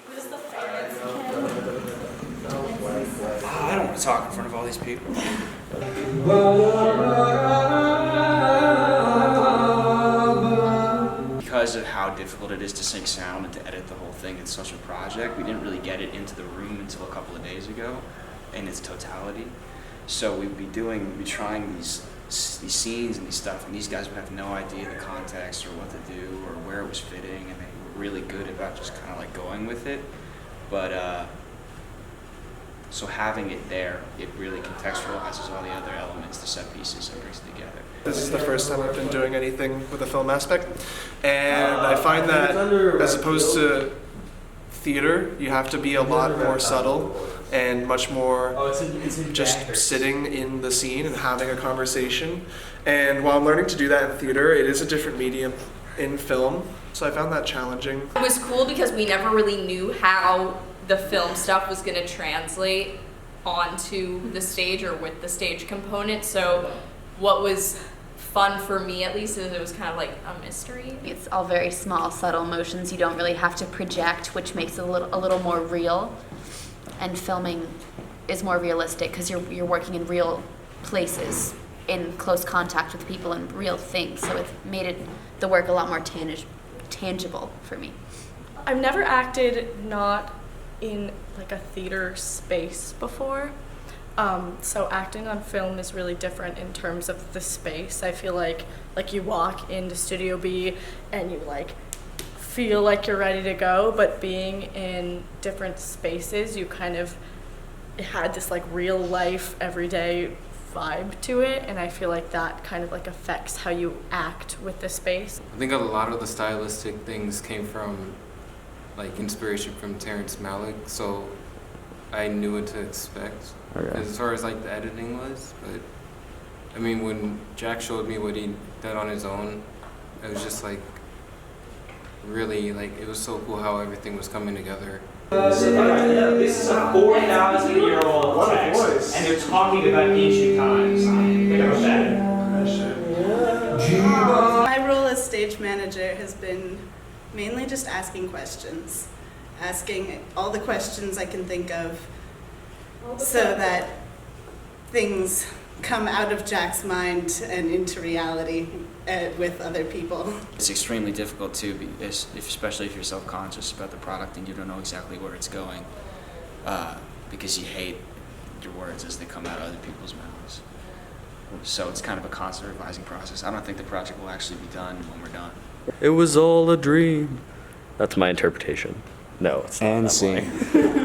Who's the favorite? I don't want to talk in front of all these people. Because of how difficult it is to sync sound and to edit the whole thing, it's such a project. We didn't really get it into the room until a couple of days ago in its totality. So we'd be trying these scenes and these stuff, and these guys would have no idea the context or what to do or where it was fitting, and they were really good about just kind of like going with it. But so having it there, it really contextualizes all the other elements, the set pieces, and brings it together. This is the first time I've been doing anything with a film aspect, and I find that as opposed to theater, you have to be a lot more subtle and much more just sitting in the scene and having a conversation. And while I'm learning to do that in theater, it is a different medium in film, so I found that challenging. It was cool because we never really knew how the film stuff was going to translate onto the stage or with the stage component. So what was fun for me, at least, is it was kind of like a mystery. It's all very small, subtle motions. You don't really have to project, which makes it a little more real. And filming is more realistic because you're working in real places, in close contact with people and real things. So it made the work a lot more tangible for me. I've never acted not in like a theater space before. So acting on film is really different in terms of the space. I feel like you walk into Studio B and you like feel like you're ready to go, but being in different spaces, you kind of, it had this like real life, everyday vibe to it, and I feel like that kind of like affects how you act with the space. I think a lot of the stylistic things came from like inspiration from Terrence Malick, so I knew what to expect. Okay. As far as like the editing was, but I mean when Jack showed me what he did on his own, it was just like really like it was so cool how everything was coming together. This is a 4,000-year-old text, and they're talking about ancient times. Think about that. My role as stage manager has been mainly just asking questions. Asking all the questions I can think of so that things come out of Jack's mind and into reality with other people. It's extremely difficult too, especially if you're self-conscious about the product and you don't know exactly where it's going, because you hate your words as they come out of other people's mouths. So it's kind of a constant revising process. I don't think the project will actually be done when we're done. It was all a dream. That's my interpretation. No, it's not. And that way. scene.